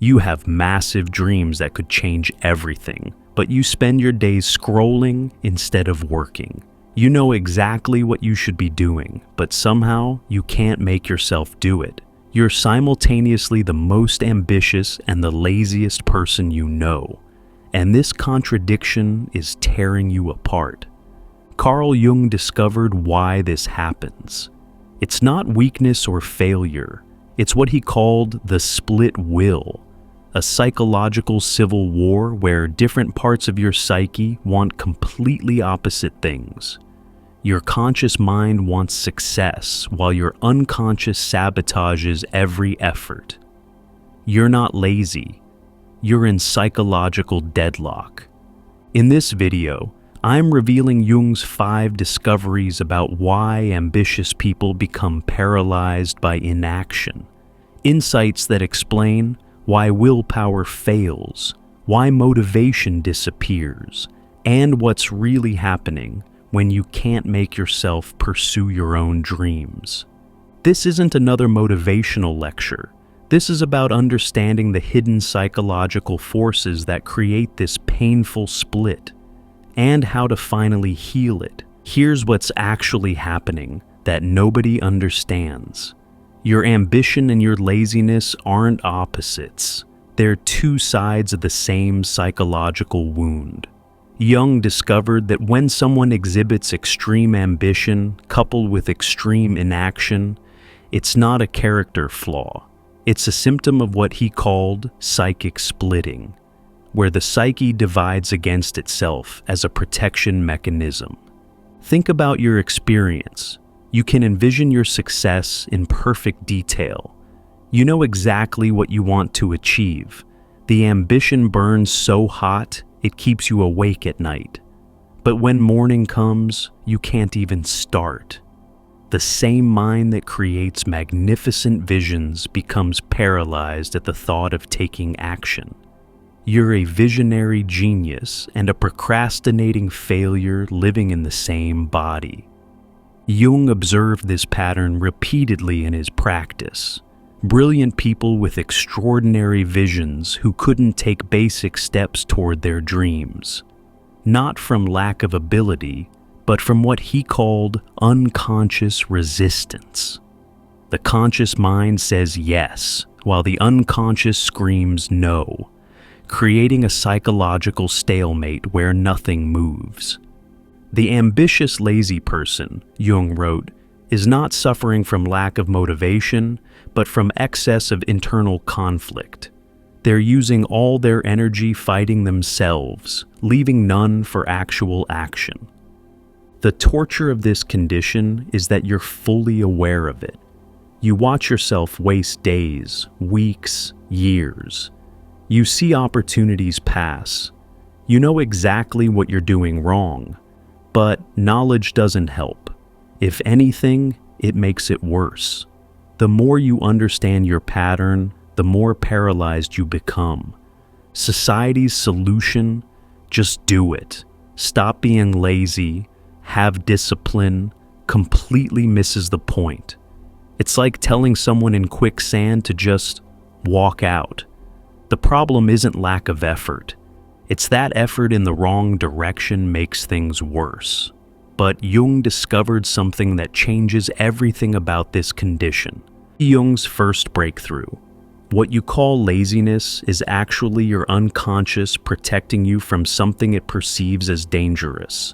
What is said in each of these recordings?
You have massive dreams that could change everything, but you spend your days scrolling instead of working. You know exactly what you should be doing, but somehow you can't make yourself do it. You're simultaneously the most ambitious and the laziest person you know, and this contradiction is tearing you apart. Carl Jung discovered why this happens. It's not weakness or failure. It's what he called the split will, a psychological civil war where different parts of your psyche want completely opposite things. Your conscious mind wants success, while your unconscious sabotages every effort. You're not lazy. You're in psychological deadlock. In this video, I'm revealing Jung's 5 discoveries about why ambitious people become paralyzed by inaction. Insights that explain why willpower fails, why motivation disappears, and what's really happening when you can't make yourself pursue your own dreams. This isn't another motivational lecture. This is about understanding the hidden psychological forces that create this painful split, and how to finally heal it. Here's what's actually happening that nobody understands. Your ambition and your laziness aren't opposites. They're two sides of the same psychological wound. Jung discovered that when someone exhibits extreme ambition coupled with extreme inaction, it's not a character flaw. It's a symptom of what he called psychic splitting, where the psyche divides against itself as a protection mechanism. Think about your experience. You can envision your success in perfect detail. You know exactly what you want to achieve. The ambition burns so hot, it keeps you awake at night. But when morning comes, you can't even start. The same mind that creates magnificent visions becomes paralyzed at the thought of taking action. You're a visionary genius and a procrastinating failure living in the same body. Jung observed this pattern repeatedly in his practice. Brilliant people with extraordinary visions who couldn't take basic steps toward their dreams. Not from lack of ability, but from what he called unconscious resistance. The conscious mind says yes, while the unconscious screams no, creating a psychological stalemate where nothing moves. The ambitious lazy person, Jung wrote, is not suffering from lack of motivation, but from excess of internal conflict. They're using all their energy fighting themselves, leaving none for actual action. The torture of this condition is that you're fully aware of it. You watch yourself waste days, weeks, years. You see opportunities pass. You know exactly what you're doing wrong. But knowledge doesn't help. If anything, it makes it worse. The more you understand your pattern, the more paralyzed you become. Society's solution? Just do it. Stop being lazy, have discipline, completely misses the point. It's like telling someone in quicksand to just walk out. The problem isn't lack of effort. It's that effort in the wrong direction makes things worse. But Jung discovered something that changes everything about this condition. Jung's first breakthrough. What you call laziness is actually your unconscious protecting you from something it perceives as dangerous.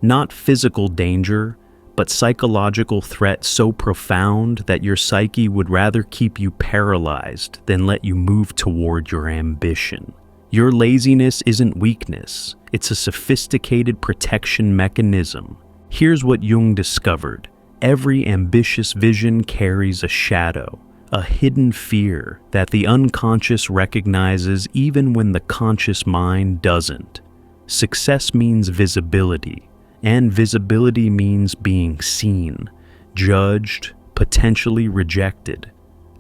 Not physical danger, but psychological threat so profound that your psyche would rather keep you paralyzed than let you move toward your ambition. Your laziness isn't weakness, it's a sophisticated protection mechanism. Here's what Jung discovered. Every ambitious vision carries a shadow, a hidden fear that the unconscious recognizes even when the conscious mind doesn't. Success means visibility, and visibility means being seen, judged, potentially rejected.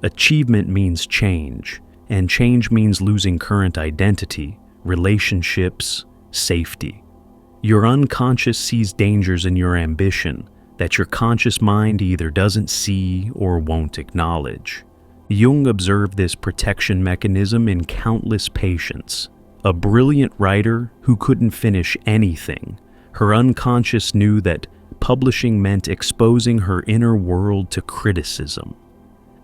Achievement means change, and change means losing current identity, relationships, safety. Your unconscious sees dangers in your ambition that your conscious mind either doesn't see or won't acknowledge. Jung observed this protection mechanism in countless patients. A brilliant writer who couldn't finish anything, her unconscious knew that publishing meant exposing her inner world to criticism.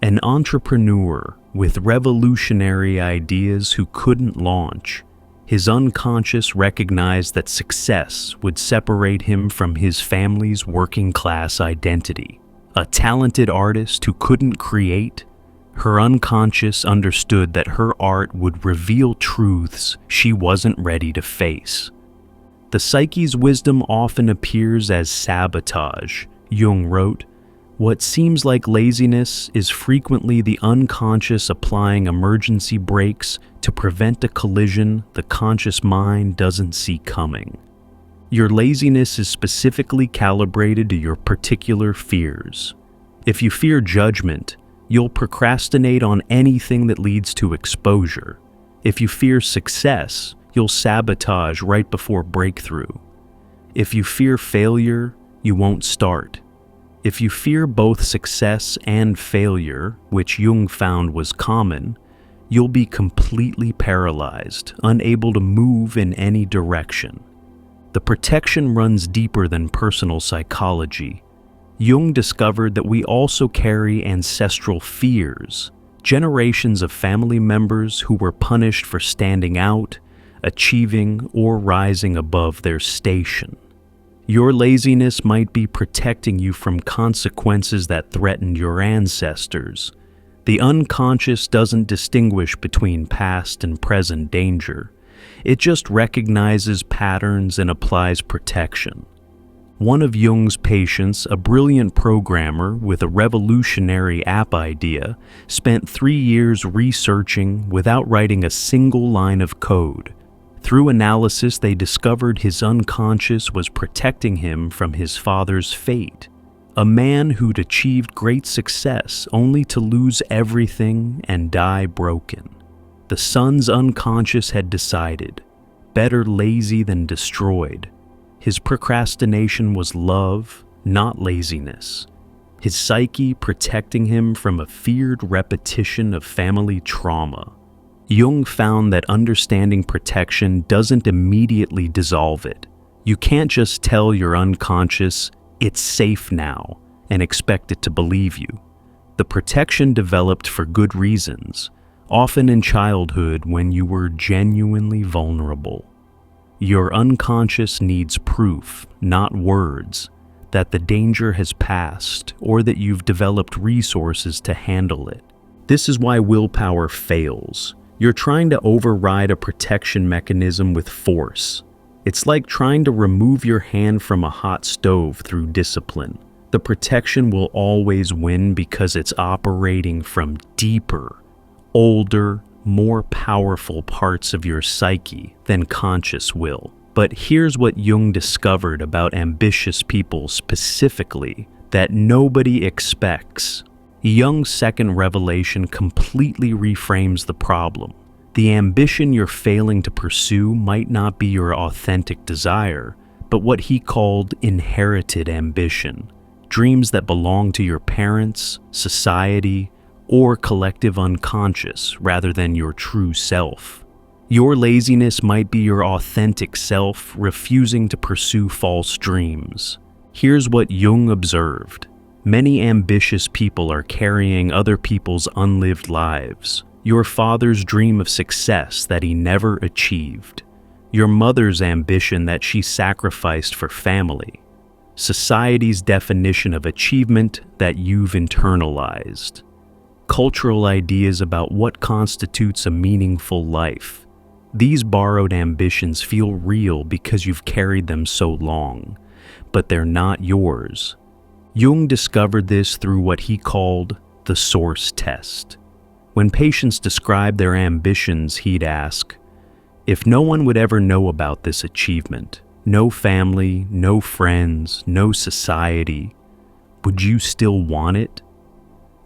An entrepreneur with revolutionary ideas who couldn't launch, his unconscious recognized that success would separate him from his family's working-class identity. A talented artist who couldn't create, her unconscious understood that her art would reveal truths she wasn't ready to face. The psyche's wisdom often appears as sabotage. Jung wrote, "What seems like laziness is frequently the unconscious applying emergency brakes to prevent a collision the conscious mind doesn't see coming." Your laziness is specifically calibrated to your particular fears. If you fear judgment, you'll procrastinate on anything that leads to exposure. If you fear success, you'll sabotage right before breakthrough. If you fear failure, you won't start. If you fear both success and failure, which Jung found was common, you'll be completely paralyzed, unable to move in any direction. The protection runs deeper than personal psychology. Jung discovered that we also carry ancestral fears, generations of family members who were punished for standing out, achieving, or rising above their station. Your laziness might be protecting you from consequences that threatened your ancestors. The unconscious doesn't distinguish between past and present danger. It just recognizes patterns and applies protection. One of Jung's patients, a brilliant programmer with a revolutionary app idea, spent 3 years researching without writing a single line of code. Through analysis, they discovered his unconscious was protecting him from his father's fate. A man who'd achieved great success only to lose everything and die broken. The son's unconscious had decided, better lazy than destroyed. His procrastination was love, not laziness. His psyche protecting him from a feared repetition of family trauma. Jung found that understanding protection doesn't immediately dissolve it. You can't just tell your unconscious, "It's safe now," and expect it to believe you. The protection developed for good reasons, often in childhood when you were genuinely vulnerable. Your unconscious needs proof, not words, that the danger has passed or that you've developed resources to handle it. This is why willpower fails. You're trying to override a protection mechanism with force. It's like trying to remove your hand from a hot stove through discipline. The protection will always win because it's operating from deeper, older, more powerful parts of your psyche than conscious will. But here's what Jung discovered about ambitious people specifically that nobody expects. Jung's second revelation completely reframes the problem. The ambition you're failing to pursue might not be your authentic desire, but what he called inherited ambition. Dreams that belong to your parents, society, or collective unconscious rather than your true self. Your laziness might be your authentic self refusing to pursue false dreams. Here's what Jung observed. Many ambitious people are carrying other people's unlived lives. Your father's dream of success that he never achieved. Your mother's ambition that she sacrificed for family. Society's definition of achievement that you've internalized. Cultural ideas about what constitutes a meaningful life. These borrowed ambitions feel real because you've carried them so long, but they're not yours. Jung discovered this through what he called the source test. When patients described their ambitions, he'd ask, if no one would ever know about this achievement, no family, no friends, no society, would you still want it?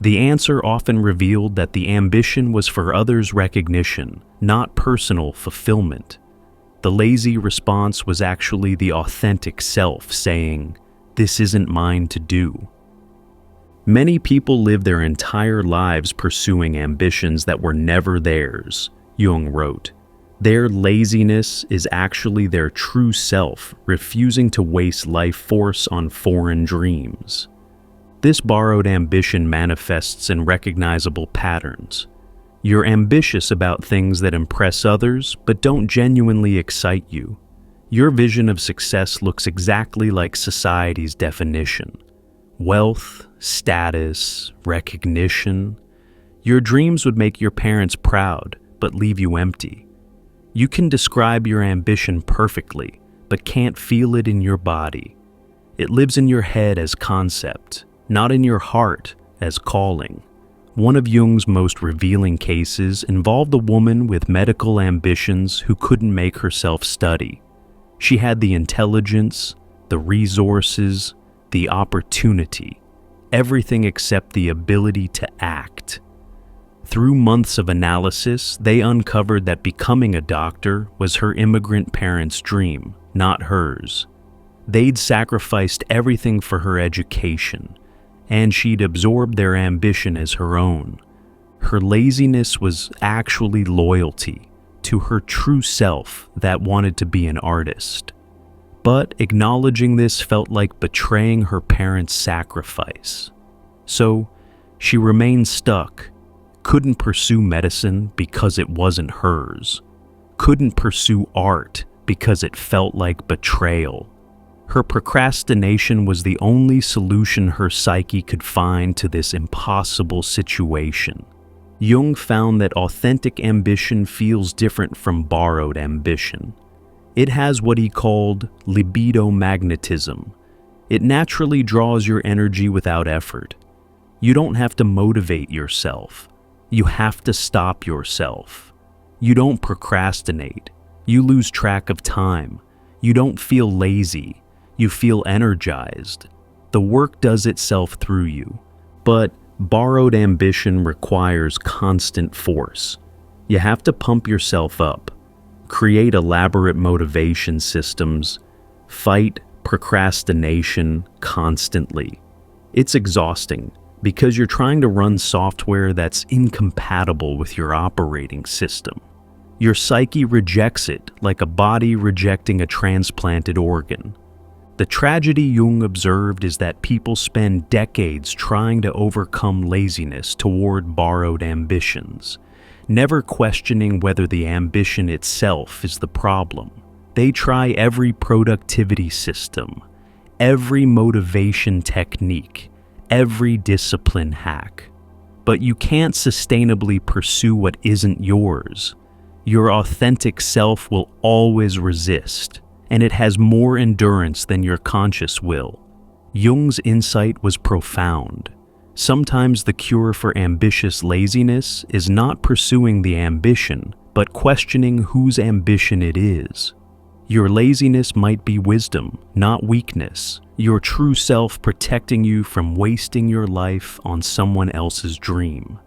The answer often revealed that the ambition was for others' recognition, not personal fulfillment. The lazy response was actually the authentic self saying, "This isn't mine to do." Many people live their entire lives pursuing ambitions that were never theirs, Jung wrote. Their laziness is actually their true self, refusing to waste life force on foreign dreams. This borrowed ambition manifests in recognizable patterns. You're ambitious about things that impress others but don't genuinely excite you. Your vision of success looks exactly like society's definition. Wealth, status, recognition. Your dreams would make your parents proud but leave you empty. You can describe your ambition perfectly but can't feel it in your body. It lives in your head as concept, not in your heart as calling. One of Jung's most revealing cases involved a woman with medical ambitions who couldn't make herself study. She had the intelligence, the resources, the opportunity, everything except the ability to act. Through months of analysis, they uncovered that becoming a doctor was her immigrant parents' dream, not hers. They'd sacrificed everything for her education, and she'd absorbed their ambition as her own. Her laziness was actually loyalty to her true self that wanted to be an artist. But acknowledging this felt like betraying her parents' sacrifice. So she remained stuck, couldn't pursue medicine because it wasn't hers, couldn't pursue art because it felt like betrayal. Her procrastination was the only solution her psyche could find to this impossible situation. Jung found that authentic ambition feels different from borrowed ambition. It has what he called libido magnetism. It naturally draws your energy without effort. You don't have to motivate yourself. You have to stop yourself. You don't procrastinate. You lose track of time. You don't feel lazy. You feel energized. The work does itself through you. But borrowed ambition requires constant force. You have to pump yourself up, create elaborate motivation systems, fight procrastination constantly. It's exhausting because you're trying to run software that's incompatible with your operating system. Your psyche rejects it like a body rejecting a transplanted organ. The tragedy Jung observed is that people spend decades trying to overcome laziness toward borrowed ambitions, never questioning whether the ambition itself is the problem. They try every productivity system, every motivation technique, every discipline hack. But you can't sustainably pursue what isn't yours. Your authentic self will always resist, and it has more endurance than your conscious will. Jung's insight was profound. Sometimes the cure for ambitious laziness is not pursuing the ambition, but questioning whose ambition it is. Your laziness might be wisdom, not weakness, your true self protecting you from wasting your life on someone else's dream.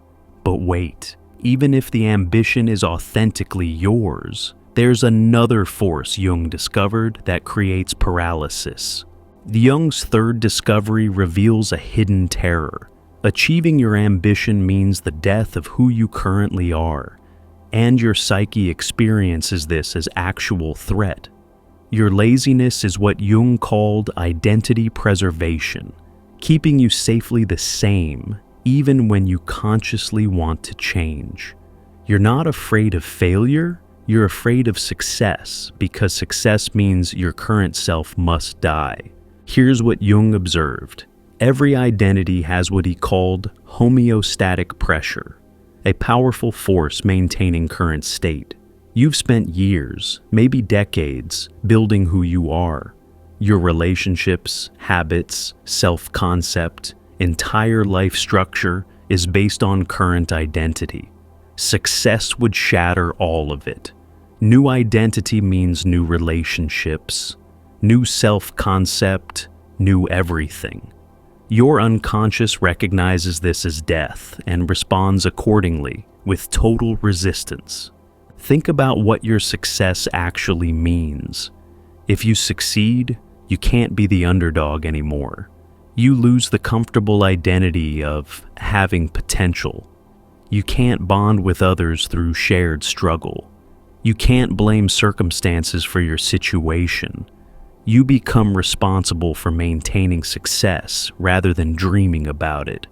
But wait, even if the ambition is authentically yours, there's another force Jung discovered that creates paralysis. Jung's third discovery reveals a hidden terror. Achieving your ambition means the death of who you currently are, and your psyche experiences this as actual threat. Your laziness is what Jung called identity preservation, keeping you safely the same even when you consciously want to change. You're not afraid of failure. You're afraid of success because success means your current self must die. Here's what Jung observed. Every identity has what he called homeostatic pressure, a powerful force maintaining current state. You've spent years, maybe decades, building who you are. Your relationships, habits, self-concept, entire life structure is based on current identity. Success would shatter all of it. New identity means new relationships, new self-concept, new everything. Your unconscious recognizes this as death and responds accordingly with total resistance. Think about what your success actually means. If you succeed, you can't be the underdog anymore. You lose the comfortable identity of having potential. You can't bond with others through shared struggle. You can't blame circumstances for your situation. You become responsible for maintaining success rather than dreaming about it.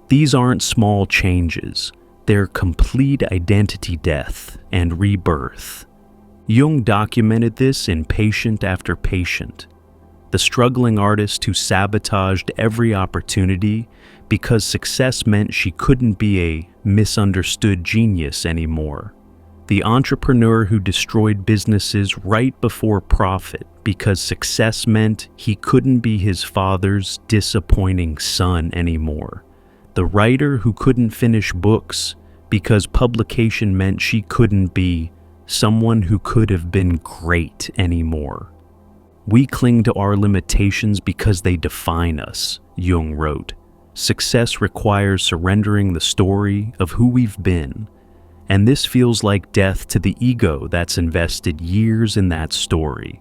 These aren't small changes. They're complete identity death and rebirth. Jung documented this in Patient After Patient, the struggling artist who sabotaged every opportunity because success meant she couldn't be a misunderstood genius anymore. The entrepreneur who destroyed businesses right before profit because success meant he couldn't be his father's disappointing son anymore. The writer who couldn't finish books because publication meant she couldn't be someone who could have been great anymore. We cling to our limitations because they define us, Jung wrote. Success requires surrendering the story of who we've been, and this feels like death to the ego that's invested years in that story.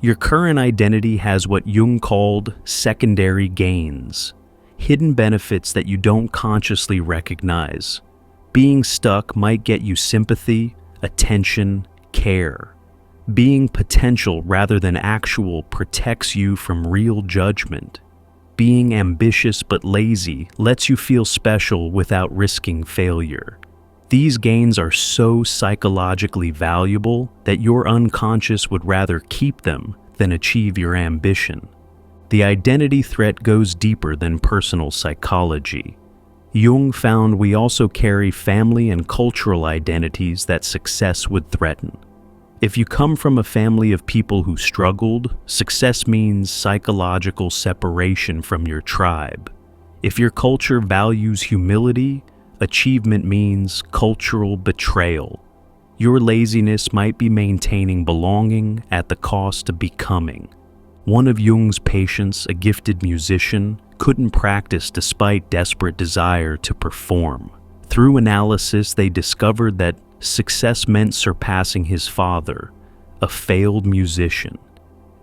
Your current identity has what Jung called secondary gains, hidden benefits that you don't consciously recognize. Being stuck might get you sympathy, attention, care. Being potential rather than actual protects you from real judgment. Being ambitious but lazy lets you feel special without risking failure. These gains are so psychologically valuable that your unconscious would rather keep them than achieve your ambition. The identity threat goes deeper than personal psychology. Jung found we also carry family and cultural identities that success would threaten. If you come from a family of people who struggled, success means psychological separation from your tribe. If your culture values humility, achievement means cultural betrayal. Your laziness might be maintaining belonging at the cost of becoming. One of Jung's patients, a gifted musician, couldn't practice despite desperate desire to perform. Through analysis, they discovered that success meant surpassing his father, a failed musician.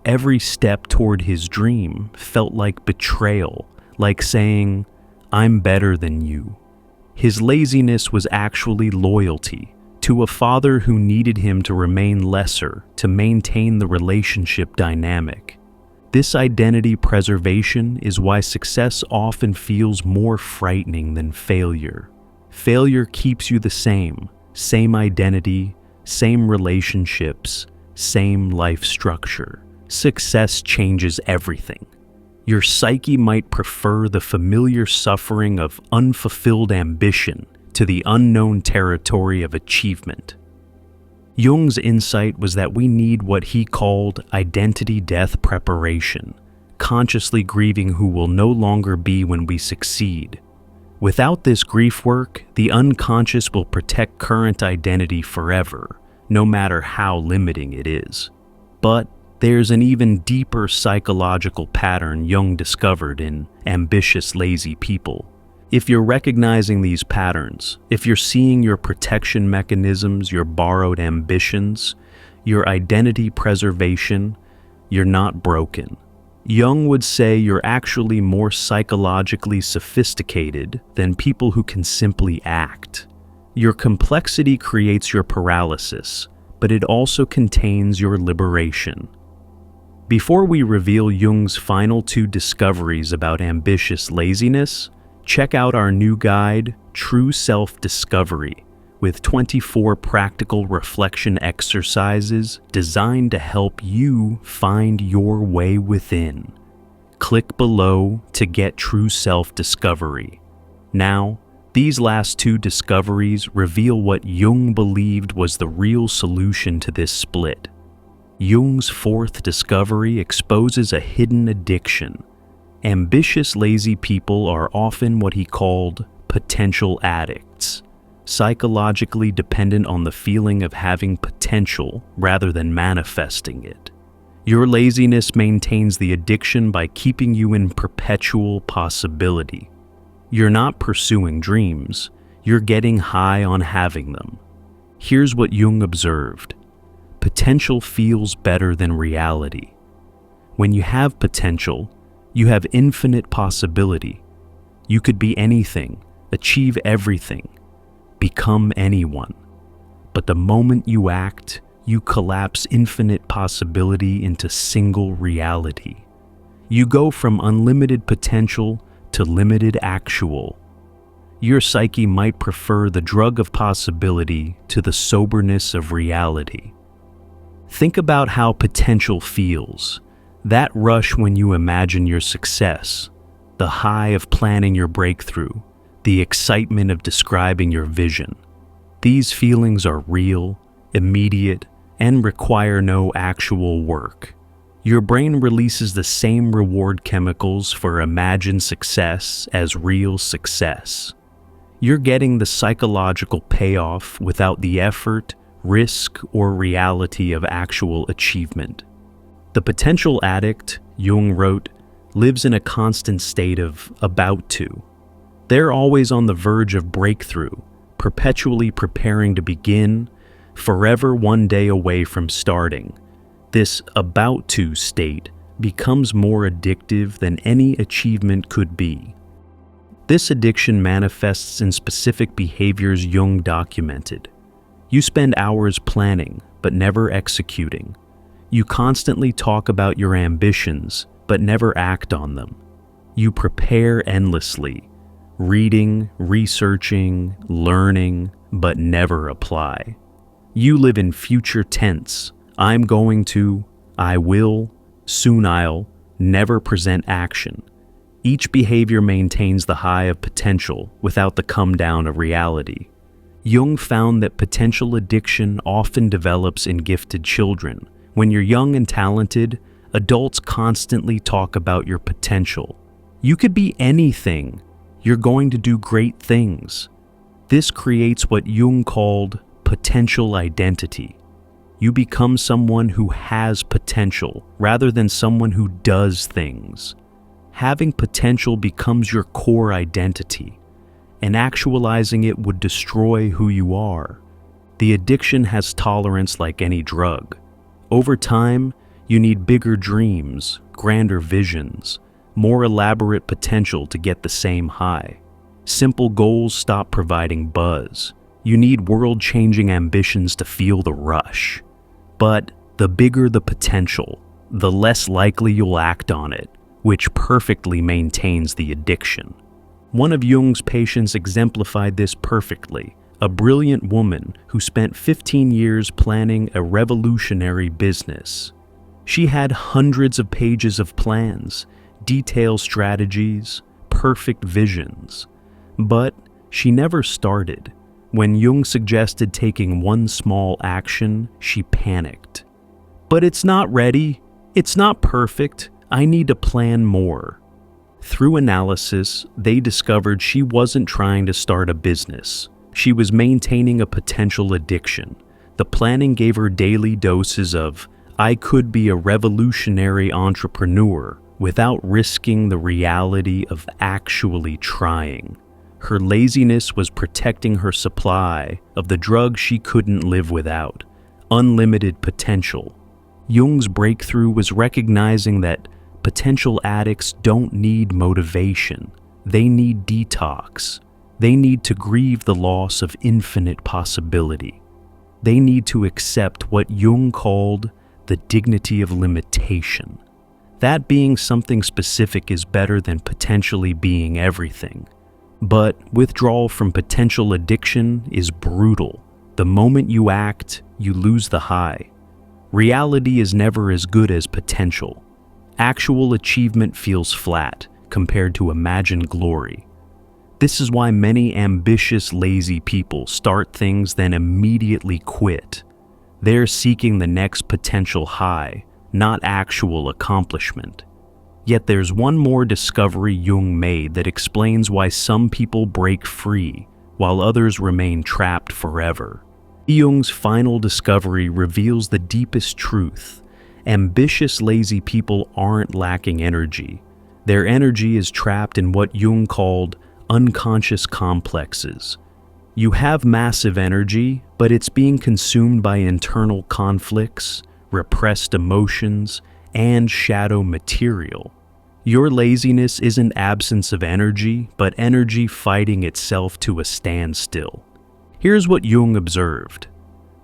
Every step toward his dream felt like betrayal, like saying, "I'm better than you." His laziness was actually loyalty to a father who needed him to remain lesser to maintain the relationship dynamic. This identity preservation is why success often feels more frightening than failure. Failure keeps you the same identity, same relationships, same life structure. Success changes everything. Your psyche might prefer the familiar suffering of unfulfilled ambition to the unknown territory of achievement. Jung's insight was that we need what he called identity death preparation, consciously grieving who will no longer be when we succeed. Without this grief work, the unconscious will protect current identity forever, no matter how limiting it is. But there's an even deeper psychological pattern Jung discovered in ambitious, lazy people. If you're recognizing these patterns, if you're seeing your protection mechanisms, your borrowed ambitions, your identity preservation, you're not broken. Jung would say you're actually more psychologically sophisticated than people who can simply act. Your complexity creates your paralysis, but it also contains your liberation. Before we reveal Jung's final two discoveries about ambitious laziness, check out our new guide, True Self-Discovery, with 24 practical reflection exercises designed to help you find your way within. Click below to get True Self-Discovery. Now, these last two discoveries reveal what Jung believed was the real solution to this split. Jung's fourth discovery exposes a hidden addiction. Ambitious, lazy people are often what he called potential addicts, psychologically dependent on the feeling of having potential rather than manifesting it. Your laziness maintains the addiction by keeping you in perpetual possibility. You're not pursuing dreams, you're getting high on having them. Here's what Jung observed. Potential feels better than reality. When you have potential, You have infinite possibility. You could be anything, achieve everything, become anyone. But the moment you act, you collapse infinite possibility into single reality. You go from unlimited potential to limited actual. Your psyche might prefer the drug of possibility to the soberness of reality. Think about how potential feels. That rush when you imagine your success, the high of planning your breakthrough, the excitement of describing your vision. These feelings are real, immediate, and require no actual work. Your brain releases the same reward chemicals for imagined success as real success. You're getting the psychological payoff without the effort, risk, or reality of actual achievement. The potential addict, Jung wrote, lives in a constant state of about to. They're always on the verge of breakthrough, perpetually preparing to begin, forever one day away from starting. This about to state becomes more addictive than any achievement could be. This addiction manifests in specific behaviors Jung documented. You spend hours planning, but never executing. You constantly talk about your ambitions, but never act on them. You prepare endlessly, reading, researching, learning, but never apply. You live in future tense. I'm going to, I will, soon I'll, never present action. Each behavior maintains the high of potential without the come down of reality. Jung found that potential addiction often develops in gifted children. When you're young and talented, adults constantly talk about your potential. You could be anything. You're going to do great things. This creates what Jung called potential identity. You become someone who has potential rather than someone who does things. Having potential becomes your core identity, and actualizing it would destroy who you are. The addiction has tolerance like any drug. Over time, you need bigger dreams, grander visions, more elaborate potential to get the same high. Simple goals stop providing buzz. You need world-changing ambitions to feel the rush. But the bigger the potential, the less likely you'll act on it, which perfectly maintains the addiction. One of Jung's patients exemplified this perfectly, a brilliant woman who spent 15 years planning a revolutionary business. She had hundreds of pages of plans, detailed strategies, perfect visions. But she never started. When Jung suggested taking one small action, she panicked. But it's not ready. It's not perfect. I need to plan more. Through analysis, they discovered she wasn't trying to start a business. She was maintaining a potential addiction. The planning gave her daily doses of, I could be a revolutionary entrepreneur, without risking the reality of actually trying. Her laziness was protecting her supply of the drug she couldn't live without, unlimited potential. Jung's breakthrough was recognizing that potential addicts don't need motivation. They need detox. They need to grieve the loss of infinite possibility. They need to accept what Jung called the dignity of limitation. That being something specific is better than potentially being everything. But withdrawal from potential addiction is brutal. The moment you act, you lose the high. Reality is never as good as potential. Actual achievement feels flat compared to imagined glory. This is why many ambitious, lazy people start things then immediately quit. They're seeking the next potential high, not actual accomplishment. Yet there's one more discovery Jung made that explains why some people break free, while others remain trapped forever. Jung's final discovery reveals the deepest truth. Ambitious, lazy people aren't lacking energy. Their energy is trapped in what Jung called unconscious complexes. You have massive energy, but it's being consumed by internal conflicts, repressed emotions, and shadow material. Your laziness isn't absence of energy, but energy fighting itself to a standstill. Here's what Jung observed.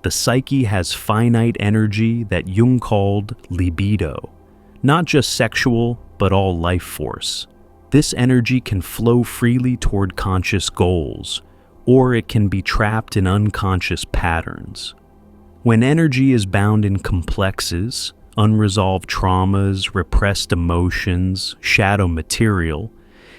The psyche has finite energy that Jung called libido, not just sexual, but all life force. This energy can flow freely toward conscious goals, or it can be trapped in unconscious patterns. When energy is bound in complexes, unresolved traumas, repressed emotions, shadow material,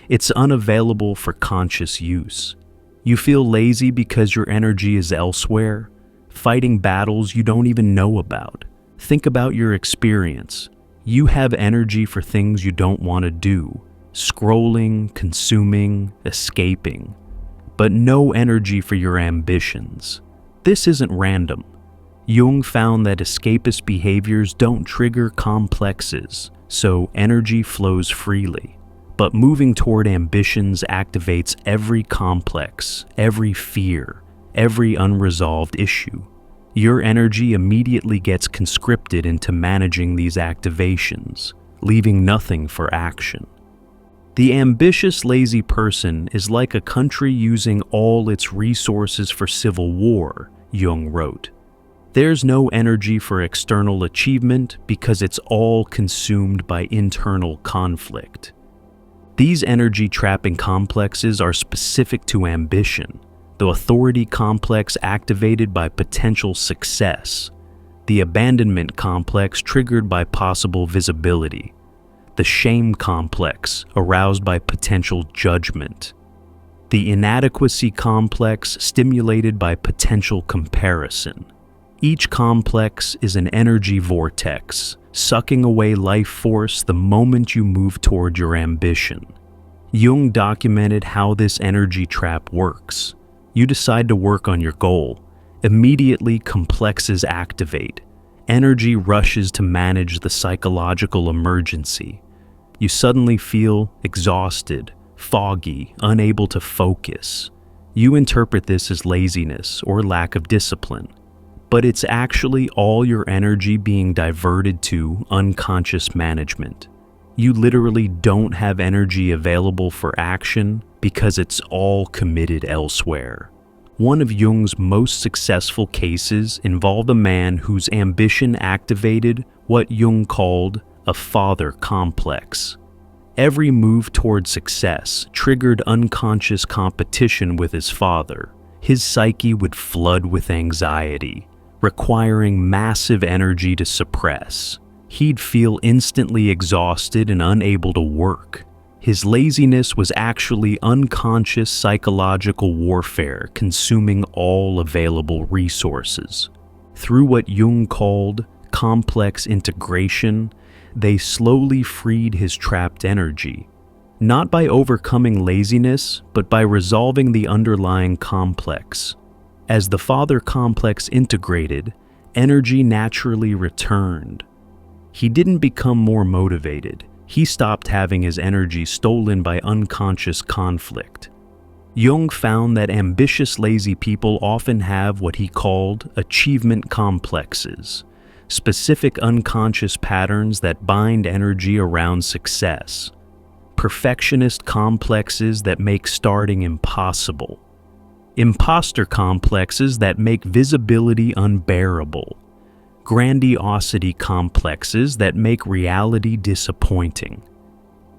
it's unavailable for conscious use. You feel lazy because your energy is elsewhere, fighting battles you don't even know about. Think about your experience. You have energy for things you don't want to do, scrolling, consuming, escaping, but no energy for your ambitions. This isn't random. Jung found that escapist behaviors don't trigger complexes, so energy flows freely. But moving toward ambitions activates every complex, every fear, every unresolved issue. Your energy immediately gets conscripted into managing these activations, leaving nothing for action. The ambitious, lazy person is like a country using all its resources for civil war, Jung wrote. There's no energy for external achievement because it's all consumed by internal conflict. These energy-trapping complexes are specific to ambition, the authority complex activated by potential success, the abandonment complex triggered by possible visibility, the shame complex aroused by potential judgment, the inadequacy complex stimulated by potential comparison. Each complex is an energy vortex, sucking away life force the moment you move toward your ambition. Jung documented how this energy trap works. You decide to work on your goal. Immediately, complexes activate. Energy rushes to manage the psychological emergency. You suddenly feel exhausted, foggy, unable to focus. You interpret this as laziness or lack of discipline. But it's actually all your energy being diverted to unconscious management. You literally don't have energy available for action because it's all committed elsewhere. One of Jung's most successful cases involved a man whose ambition activated what Jung called a father complex. Every move toward success triggered unconscious competition with his father. His psyche would flood with anxiety, requiring massive energy to suppress. He'd feel instantly exhausted and unable to work. His laziness was actually unconscious psychological warfare consuming all available resources. Through what Jung called complex integration, they slowly freed his trapped energy, not by overcoming laziness, but by resolving the underlying complex. As the father complex integrated, energy naturally returned. He didn't become more motivated. He stopped having his energy stolen by unconscious conflict. Jung found that ambitious, lazy people often have what he called achievement complexes, specific unconscious patterns that bind energy around success, perfectionist complexes that make starting impossible, imposter complexes that make visibility unbearable, grandiosity complexes that make reality disappointing.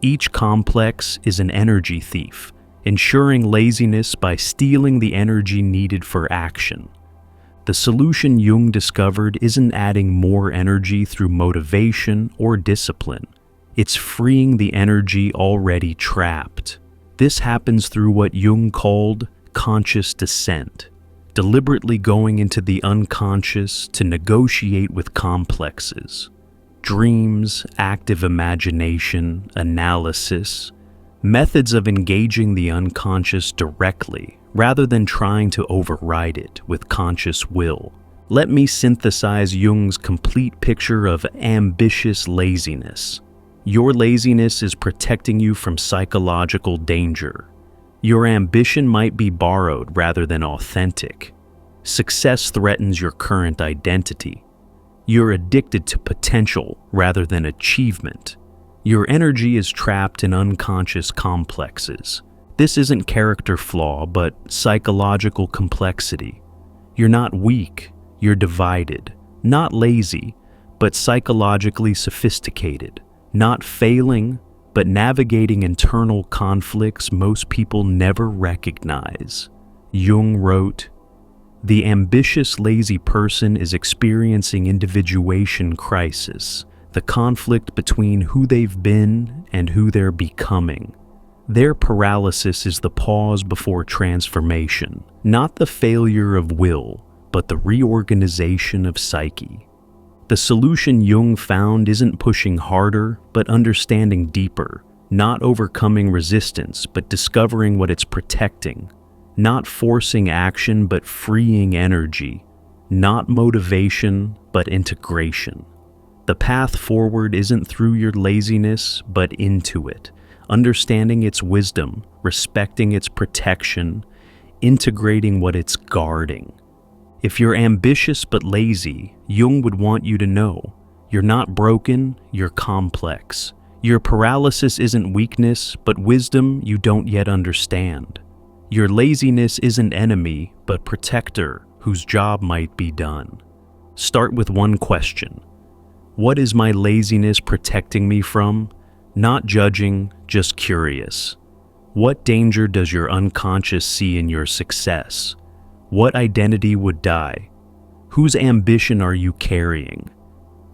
Each complex is an energy thief, ensuring laziness by stealing the energy needed for action. The solution Jung discovered isn't adding more energy through motivation or discipline. It's freeing the energy already trapped. This happens through what Jung called conscious descent, deliberately going into the unconscious to negotiate with complexes. Dreams, active imagination, analysis, methods of engaging the unconscious directly rather than trying to override it with conscious will. Let me synthesize Jung's complete picture of ambitious laziness. Your laziness is protecting you from psychological danger. Your ambition might be borrowed rather than authentic. Success threatens your current identity. You're addicted to potential rather than achievement. Your energy is trapped in unconscious complexes. This isn't character flaw, but psychological complexity. You're not weak, you're divided. Not lazy, but psychologically sophisticated. Not failing, but navigating internal conflicts most people never recognize. Jung wrote, "The ambitious, lazy person is experiencing individuation crisis, the conflict between who they've been and who they're becoming. Their paralysis is the pause before transformation, not the failure of will, but the reorganization of psyche." The solution Jung found isn't pushing harder, but understanding deeper, not overcoming resistance, but discovering what it's protecting, not forcing action, but freeing energy, not motivation, but integration. The path forward isn't through your laziness, but into it, understanding its wisdom, respecting its protection, integrating what it's guarding. If you're ambitious but lazy, Jung would want you to know, you're not broken, you're complex. Your paralysis isn't weakness, but wisdom you don't yet understand. Your laziness isn't enemy, but protector whose job might be done. Start with one question. What is my laziness protecting me from? Not judging, just curious. What danger does your unconscious see in your success? What identity would die? Whose ambition are you carrying?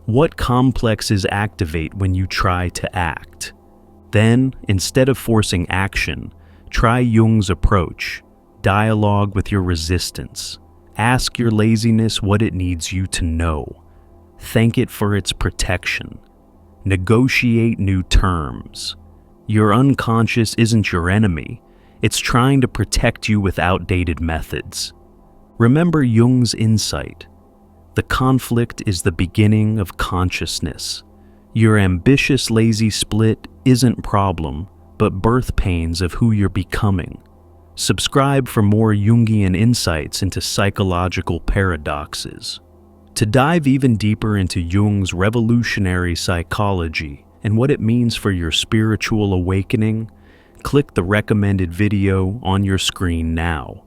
What complexes activate when you try to act? Then, instead of forcing action, try Jung's approach. Dialogue with your resistance. Ask your laziness what it needs you to know. Thank it for its protection. Negotiate new terms. Your unconscious isn't your enemy. It's trying to protect you with outdated methods. Remember Jung's insight. The conflict is the beginning of consciousness. Your ambitious, lazy split isn't problem, but birth pains of who you're becoming. Subscribe for more Jungian insights into psychological paradoxes. To dive even deeper into Jung's revolutionary psychology and what it means for your spiritual awakening, click the recommended video on your screen now.